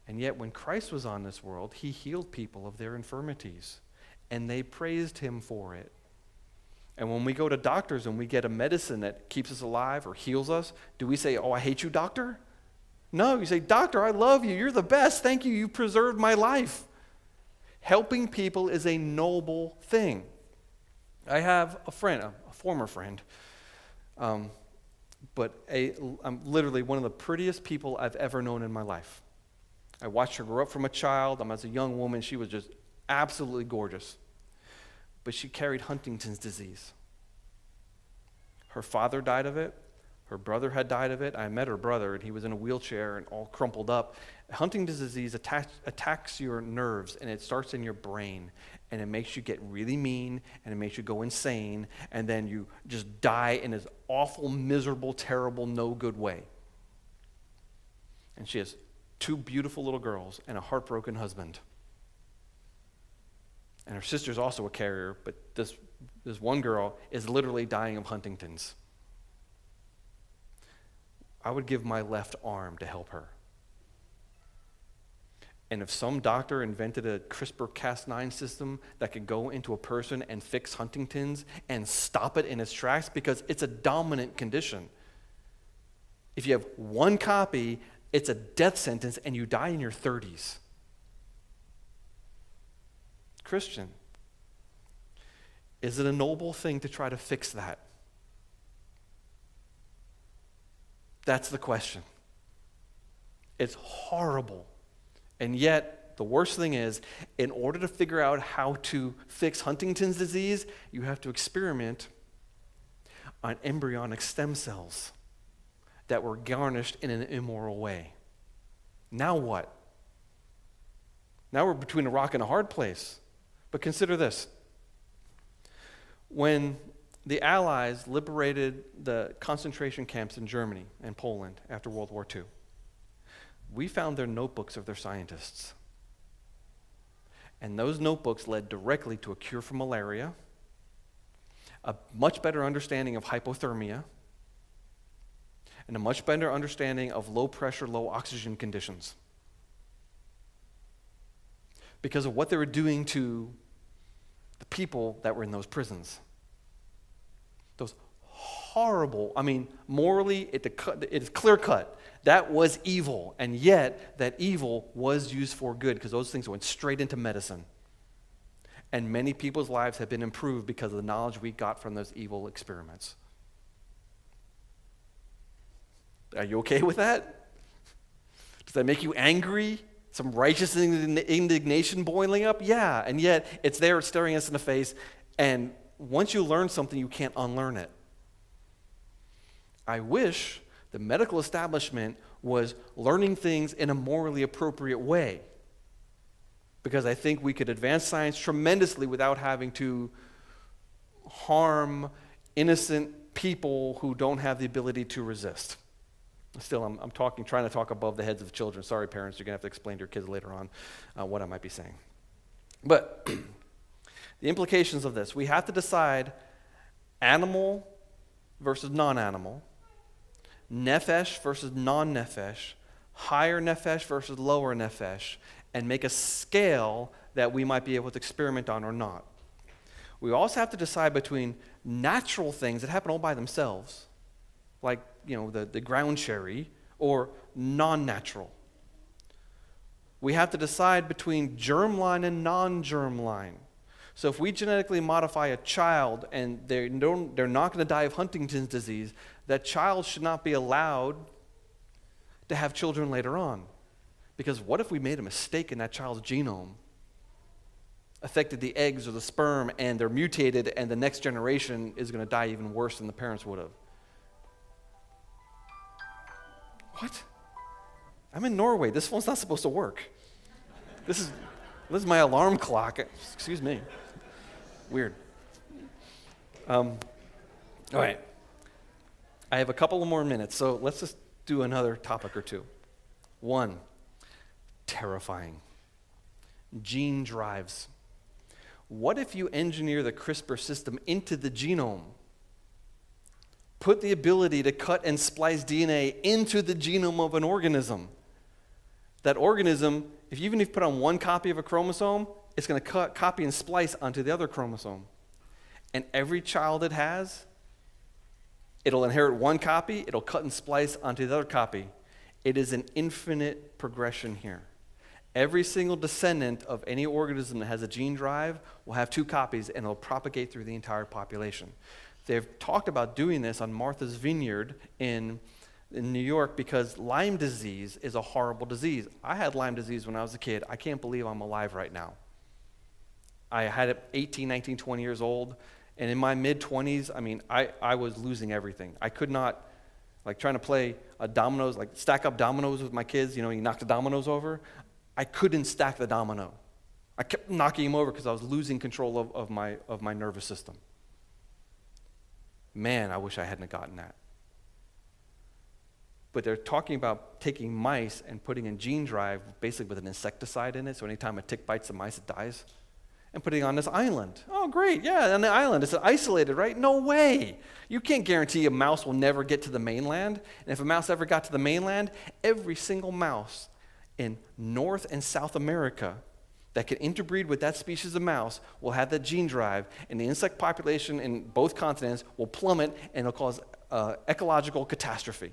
And yet, when Christ was on this world, he healed people of their infirmities. And they praised him for it. And when we go to doctors and we get a medicine that keeps us alive or heals us, do we say, oh, I hate you, doctor? No, you say, doctor, I love you. You're the best. Thank you. You preserved my life. Helping people is a noble thing. I have a friend, a former friend, but I'm literally one of the prettiest people I've ever known in my life. I watched her grow up from a child. As a young woman, she was just absolutely gorgeous. But she carried Huntington's disease. Her father died of it. Her brother had died of it. I met her brother, and he was in a wheelchair and all crumpled up. Huntington's disease attacks your nerves, and it starts in your brain, and it makes you get really mean, and it makes you go insane, and then you just die in this awful, miserable, terrible, no good way. And she has two beautiful little girls and a heartbroken husband. And her sister's also a carrier, but this one girl is literally dying of Huntington's. I would give my left arm to help her. And if some doctor invented a CRISPR-Cas9 system that could go into a person and fix Huntington's and stop it in its tracks, because it's a dominant condition. If you have one copy, it's a death sentence and you die in your 30s. Christian, is it a noble thing to try to fix that? That's the question. It's horrible. And yet, the worst thing is, in order to figure out how to fix Huntington's disease, you have to experiment on embryonic stem cells that were garnished in an immoral way. Now what? Now we're between a rock and a hard place. But consider this. When the Allies liberated the concentration camps in Germany and Poland after World War II, we found their notebooks of their scientists. And those notebooks led directly to a cure for malaria, a much better understanding of hypothermia, and a much better understanding of low pressure, low oxygen conditions. Because of what they were doing to the people that were in those prisons. Those horrible, morally, it is clear cut. That was evil, and yet that evil was used for good because those things went straight into medicine. And many people's lives have been improved because of the knowledge we got from those evil experiments. Are you okay with that? Does that make you angry? Some righteous indignation boiling up? Yeah, and yet it's there staring us in the face, and once you learn something, you can't unlearn it. I wish the medical establishment was learning things in a morally appropriate way, because I think we could advance science tremendously without having to harm innocent people who don't have the ability to resist. Still, I'm trying to talk above the heads of children. Sorry, parents, you're going to have to explain to your kids later on what I might be saying. But the implications of this, we have to decide animal versus non-animal, nephesh versus non-nephesh, higher nephesh versus lower nephesh, and make a scale that we might be able to experiment on or not. We also have to decide between natural things that happen all by themselves, like the ground cherry, or non-natural. We have to decide between germline and non-germline. So if we genetically modify a child and they're not going to die of Huntington's disease, that child should not be allowed to have children later on. Because what if we made a mistake in that child's genome, affected the eggs or the sperm, and they're mutated, and the next generation is going to die even worse than the parents would have? What? I'm in Norway. This phone's not supposed to work. This is my alarm clock. Excuse me. Weird. All right. I have a couple of more minutes, so let's just do another topic or two. One, terrifying. Gene drives. What if you engineer the CRISPR system into the genome? Put the ability to cut and splice DNA into the genome of an organism. That organism, even if you put on one copy of a chromosome, it's going to copy and splice onto the other chromosome. And every child it has, it'll inherit one copy, it'll cut and splice onto the other copy. It is an infinite progression here. Every single descendant of any organism that has a gene drive will have two copies, and it'll propagate through the entire population. They've talked about doing this on Martha's Vineyard in New York because Lyme disease is a horrible disease. I had Lyme disease when I was a kid. I can't believe I'm alive right now. I had it 18, 19, 20 years old, and in my mid-20s, I was losing everything. I could not, trying to play dominoes, stack up dominoes with my kids, you knock the dominoes over. I couldn't stack the domino. I kept knocking them over because I was losing control of my nervous system. Man, I wish I hadn't gotten that. But they're talking about taking mice and putting in gene drive, basically with an insecticide in it, so anytime a tick bites the mice, it dies, and putting it on this island. Oh, great, yeah, on the island. It's isolated, right? No way. You can't guarantee a mouse will never get to the mainland, and if a mouse ever got to the mainland, every single mouse in North and South America that can interbreed with that species of mouse will have that gene drive, and the insect population in both continents will plummet, and it'll cause ecological catastrophe.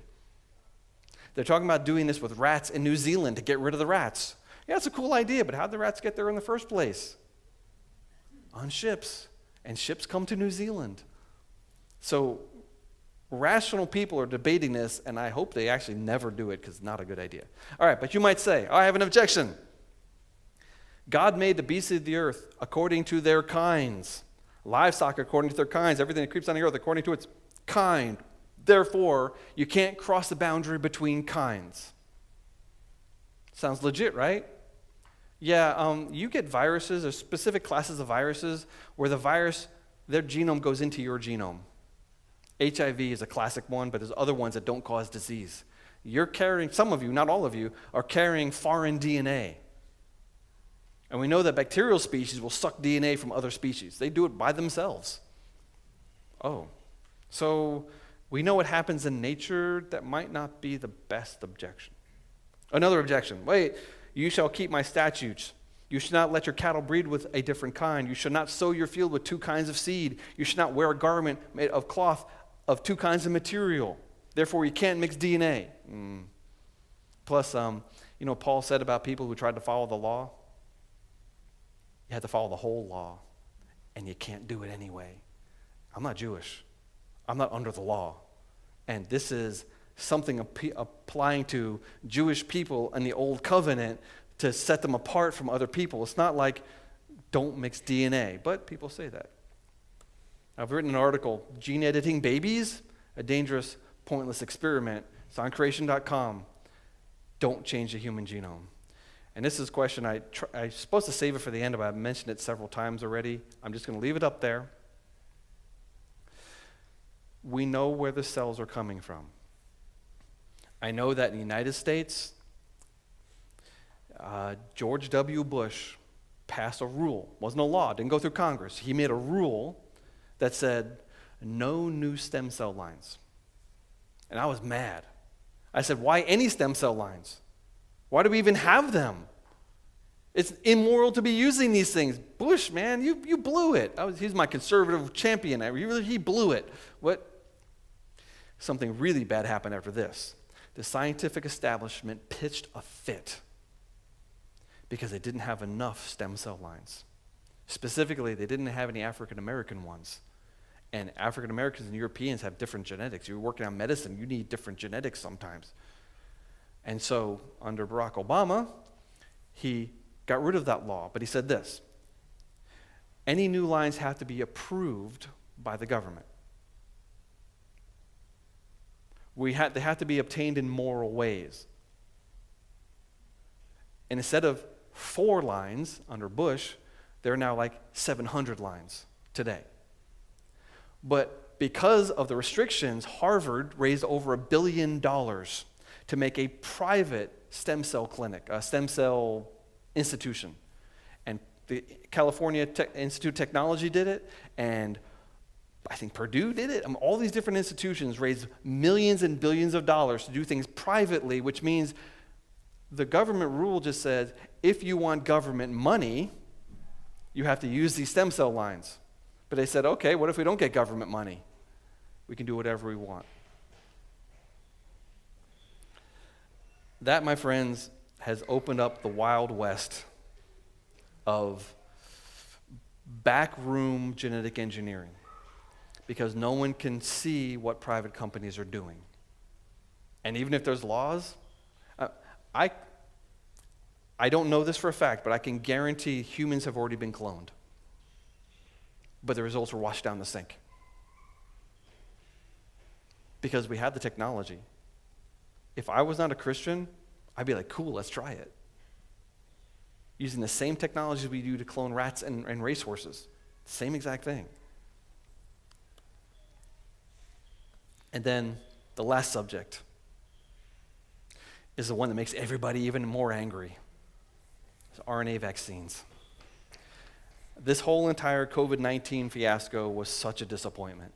They're talking about doing this with rats in New Zealand to get rid of the rats. Yeah, it's a cool idea, but how'd the rats get there in the first place? On ships, and ships come to New Zealand. So rational people are debating this, and I hope they actually never do it because it's not a good idea. All right, but you might say, I have an objection. God made the beasts of the earth according to their kinds, livestock according to their kinds, everything that creeps on the earth according to its kind. Therefore, you can't cross the boundary between kinds. Sounds legit, right? Yeah, you get viruses or specific classes of viruses where the virus, their genome goes into your genome. HIV is a classic one, but there's other ones that don't cause disease. You're carrying, some of you, not all of you, are carrying foreign DNA. And we know that bacterial species will suck DNA from other species. They do it by themselves. Oh, so we know what happens in nature. That might not be the best objection. Another objection. Wait, you shall keep my statutes. You should not let your cattle breed with a different kind. You should not sow your field with two kinds of seed. You should not wear a garment made of cloth of two kinds of material. Therefore, you can't mix DNA. Plus, Paul said about people who tried to follow the law, you have to follow the whole law, and you can't do it anyway. I'm not Jewish. I'm not under the law. And this is something applying to Jewish people in the Old Covenant to set them apart from other people. It's not like don't mix DNA, but people say that. I've written an article, Gene Editing Babies, a Dangerous, Pointless Experiment. It's on creation.com. Don't change the human genome. And this is a question I'm supposed to save it for the end, but I've mentioned it several times already. I'm just going to leave it up there. We know where the cells are coming from. I know that in the United States, George W. Bush passed a rule. It wasn't a law, didn't go through Congress. He made a rule that said, no new stem cell lines. And I was mad. I said, why any stem cell lines? Why do we even have them? It's immoral to be using these things. Bush, man, you blew it. He's my conservative champion. He blew it. Something really bad happened after this. The scientific establishment pitched a fit because they didn't have enough stem cell lines. Specifically, they didn't have any African American ones. And African Americans and Europeans have different genetics. You're working on medicine, you need different genetics sometimes. And so, under Barack Obama, he got rid of that law. But he said this: any new lines have to be approved by the government. They have to be obtained in moral ways. And instead of 4 lines under Bush, there are now like 700 lines today. But because of the restrictions, Harvard raised over $1 billion to make a private stem cell clinic, a stem cell institution. And the California Institute of Technology did it, and I think Purdue did it. All these different institutions raised millions and billions of dollars to do things privately, which means the government rule just says, if you want government money, you have to use these stem cell lines. But they said, okay, what if we don't get government money? We can do whatever we want. That, my friends, has opened up the Wild West of backroom genetic engineering, because no one can see what private companies are doing. And even if there's laws, I don't know this for a fact, but I can guarantee humans have already been cloned. But the results were washed down the sink. Because we have the technology. If I was not a Christian, I'd be like, cool, let's try it. Using the same technologies we do to clone rats and racehorses. Same exact thing. And then the last subject is the one that makes everybody even more angry. It's RNA vaccines. This whole entire COVID-19 fiasco was such a disappointment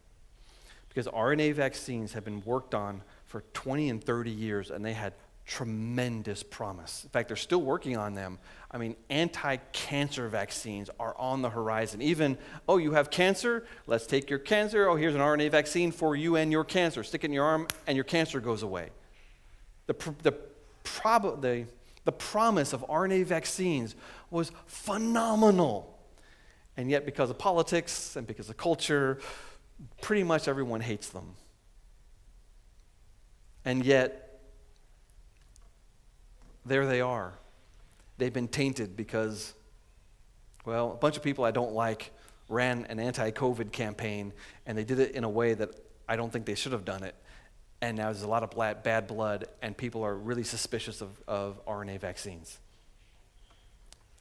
because RNA vaccines have been worked on for 20 and 30 years, and they had tremendous promise. In fact, they're still working on them. I mean, anti-cancer vaccines are on the horizon. Even, oh, you have cancer? Let's take your cancer. Oh, here's an RNA vaccine for you and your cancer. Stick it in your arm, and your cancer goes away. The promise of RNA vaccines was phenomenal. And yet, because of politics and because of culture, pretty much everyone hates them. And yet, there they are. They've been tainted because, well, a bunch of people I don't like ran an anti-COVID campaign, and they did it in a way that I don't think they should have done it. And now there's a lot of bad blood, and people are really suspicious of RNA vaccines.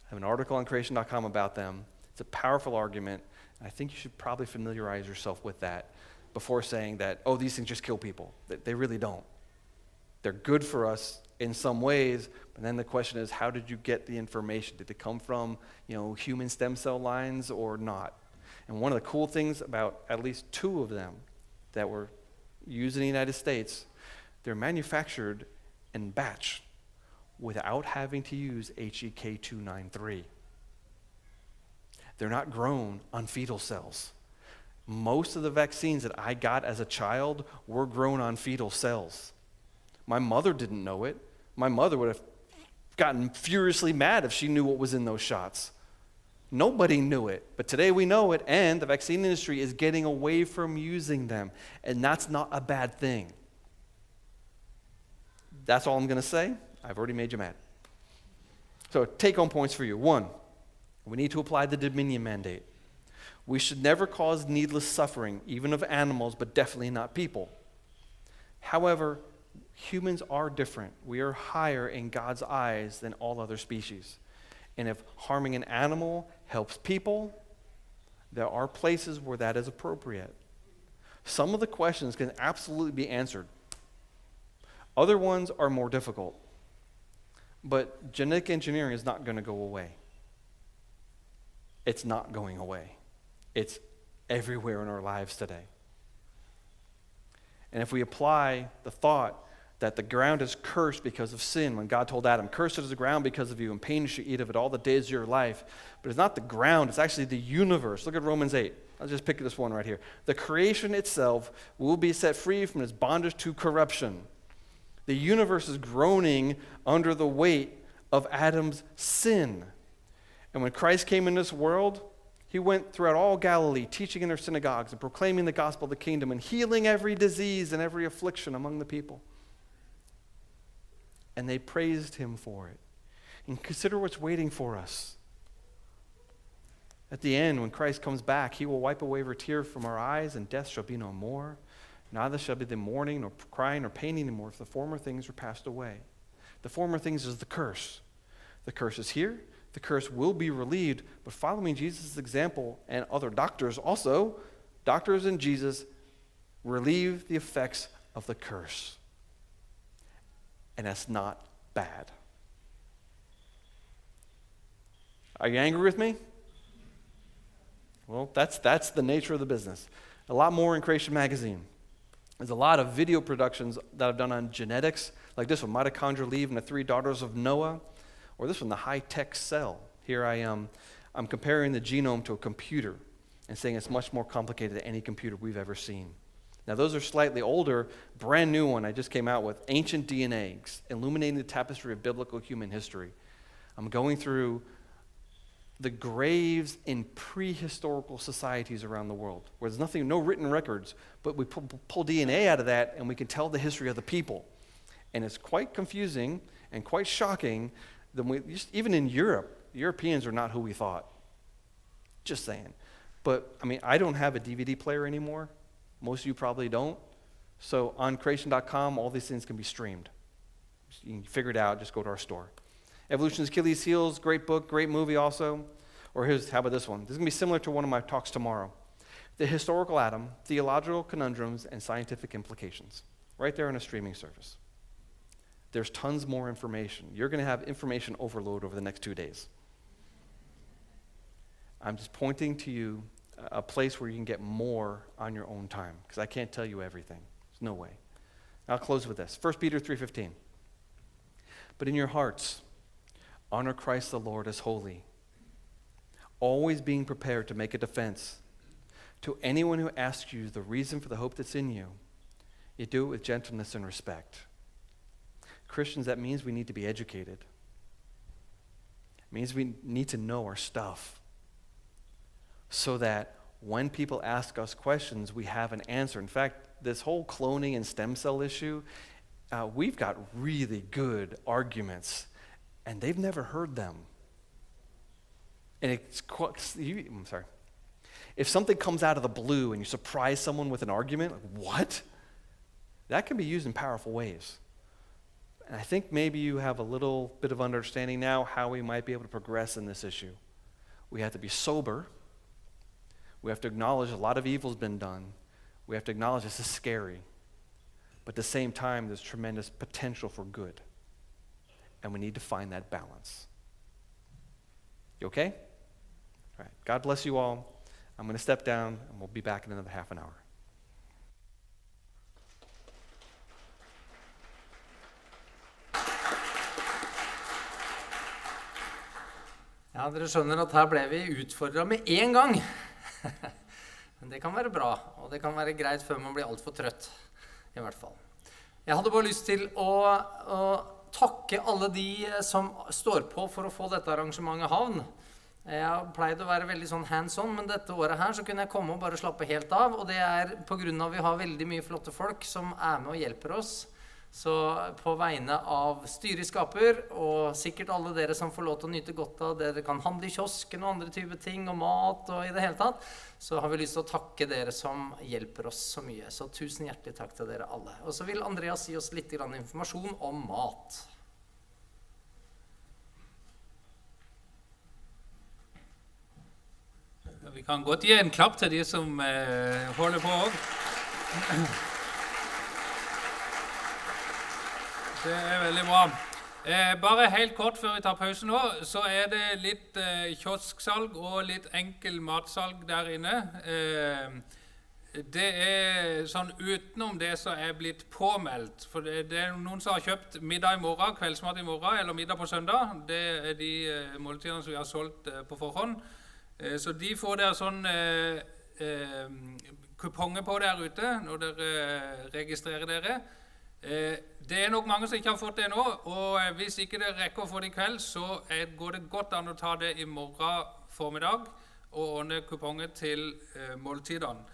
I have an article on creation.com about them. It's a powerful argument, and I think you should probably familiarize yourself with that before saying that, oh, these things just kill people. They really don't. They're good for us in some ways, but then the question is, how did you get the information? Did it come from, human stem cell lines or not? And one of the cool things about at least 2 of them that were used in the United States, they're manufactured in batch without having to use HEK293. They're not grown on fetal cells. Most of the vaccines that I got as a child were grown on fetal cells. My mother didn't know it. My mother would have gotten furiously mad if she knew what was in those shots. Nobody knew it, but today we know it, and the vaccine industry is getting away from using them, and that's not a bad thing. That's all I'm going to say. I've already made you mad. So take-home points for you. 1, we need to apply the dominion mandate. We should never cause needless suffering, even of animals, but definitely not people. However, humans are different. We are higher in God's eyes than all other species. And if harming an animal helps people, there are places where that is appropriate. Some of the questions can absolutely be answered. Other ones are more difficult. But genetic engineering is not going to go away. It's not going away. It's everywhere in our lives today. And if we apply the thought that the ground is cursed because of sin, when God told Adam, "Cursed is the ground because of you, and pain you shall eat of it all the days of your life." But it's not the ground, it's actually the universe. Look at Romans 8. I'll just pick this one right here. The creation itself will be set free from its bondage to corruption. The universe is groaning under the weight of Adam's sin. And when Christ came in this world, he went throughout all Galilee, teaching in their synagogues and proclaiming the gospel of the kingdom and healing every disease and every affliction among the people. And they praised him for it. And consider what's waiting for us. At the end, when Christ comes back, he will wipe away every tear from our eyes, and death shall be no more. Neither shall be the mourning, nor crying, nor pain anymore, for the former things are passed away. The former things is the curse. The curse is here. The curse will be relieved. But following Jesus' example, and other doctors also, doctors and Jesus relieve the effects of the curse. And that's not bad. Are you angry with me? Well, that's the nature of the business. A lot more in Creation Magazine. There's a lot of video productions that I've done on genetics, like this one, Mitochondrial Eve and the 3 Daughters of Noah, or this one, the high-tech cell. Here I am. I'm comparing the genome to a computer and saying it's much more complicated than any computer we've ever seen. Now, those are slightly older. Brand new one I just came out with, Ancient DNA, Illuminating the Tapestry of Biblical Human History. I'm going through the graves in prehistorical societies around the world, where there's nothing, no written records, but we pull DNA out of that and we can tell the history of the people. And it's quite confusing and quite shocking that even in Europe, Europeans are not who we thought. Just saying. But, I don't have a DVD player anymore. Most of you probably don't. So on creation.com, all these things can be streamed. You can figure it out, just go to our store. Evolution's Achilles' Heels, great book, great movie also. Or how about this one? This is going to be similar to one of my talks tomorrow. The Historical Atom, Theological Conundrums, and Scientific Implications. Right there on a streaming service. There's tons more information. You're going to have information overload over the next 2 days. I'm just pointing to you a place where you can get more on your own time, because I can't tell you everything. There's no way. I'll close with this. 1 Peter 3:15. But in your hearts, honor Christ the Lord as holy, always being prepared to make a defense to anyone who asks you the reason for the hope that's in you. You do it with gentleness and respect. Christians, that means we need to be educated. It means we need to know our stuff, so that when people ask us questions, we have an answer. In fact, this whole cloning and stem cell issue, we've got really good arguments, and they've never heard them. And I'm sorry. If something comes out of the blue and you surprise someone with an argument, like, what? That can be used in powerful ways. And I think maybe you have a little bit of understanding now how we might be able to progress in this issue. We have to be sober. We have to acknowledge a lot of evil's been done. We have to acknowledge this is scary. But at the same time, there's tremendous potential for good. And we need to find that balance. You okay? All right. God bless you all. I'm going to step down, and we'll be back in another half an hour. Ja, dere skjønner at her ble vi utfordret med en gang. Men det kan være bra, og det kan være greit før man blir alt for trøtt, i hvert fall. Jeg hadde bare lyst til å takke alle de som står på for å få dette arrangementet i havn. Jeg pleide å være veldig sånn hands-on, men dette året her så kunne jeg komme og bare slappe helt av, og det på grunn av at vi har veldig mye flotte folk som med og hjelper oss. Så på vegne av styret i Skaper, og sikkert alle dere som får lov til å nyte godt av dere kan handle i kiosken og andre typer ting, og mat og i det hele tatt, så har vi lyst til å takke dere som hjelper oss så mye. Så tusen hjertelig takk til dere alle. Og så vil Andreas gi oss litt grann informasjon om mat. Vi kan godt gi en klapp til de som holder på også. Det veldig bra. Bare helt kort før vi tar pause nå, så det litt kiosksalg og litt enkel matsalg der inne. Det sånn utenom det som blitt påmeldt, for det noen som har kjøpt middag i morgen, kveldsmat i morgen, eller middag på søndag. Det de måltidene som vi har solgt på forhånd. Så de får der sånn kuponger på der ute når dere registrerer dere. Det nok mange som ikke har fått det nå, og hvis ikke dere rekker å få det i kveld, så går det godt an å ta det i morgen formiddag og ordne kuponger til måltidene.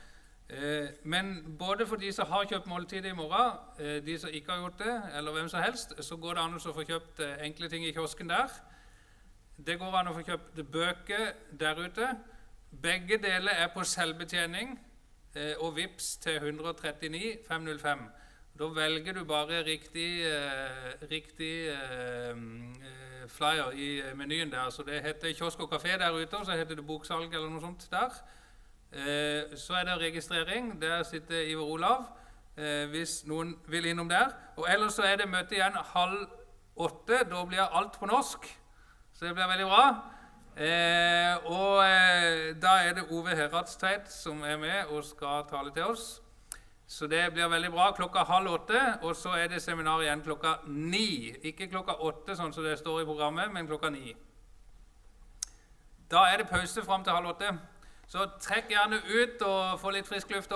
Men både for de som har kjøpt måltidet i morgen, de som ikke har gjort det, eller hvem som helst, så går det an å få kjøpt enkle ting i kiosken der. Det går an å få kjøpt bøker der ute. Begge deler på selvbetjening og vips til 139 505. Da velger du bare riktig flyer i menyen der. Så det heter kiosk og kafé der ute, og så heter det boksalg eller noe sånt der. Så det registrering. Der sitter Ivar Olav, hvis noen vil innom der. Og ellers så det møte igjen 7:30. Da blir alt på norsk. Så det blir veldig bra. Og da det Ove Heratsteit som med og skal tale til oss. Så det blir veldig bra klokka 7:30, og så det seminar igjen klokka 9. Ikke klokka 8, sånn som det står i programmet, men klokka 9. Da det pause frem til 7:30. Så trekk gjerne ut og få litt frisk luft også.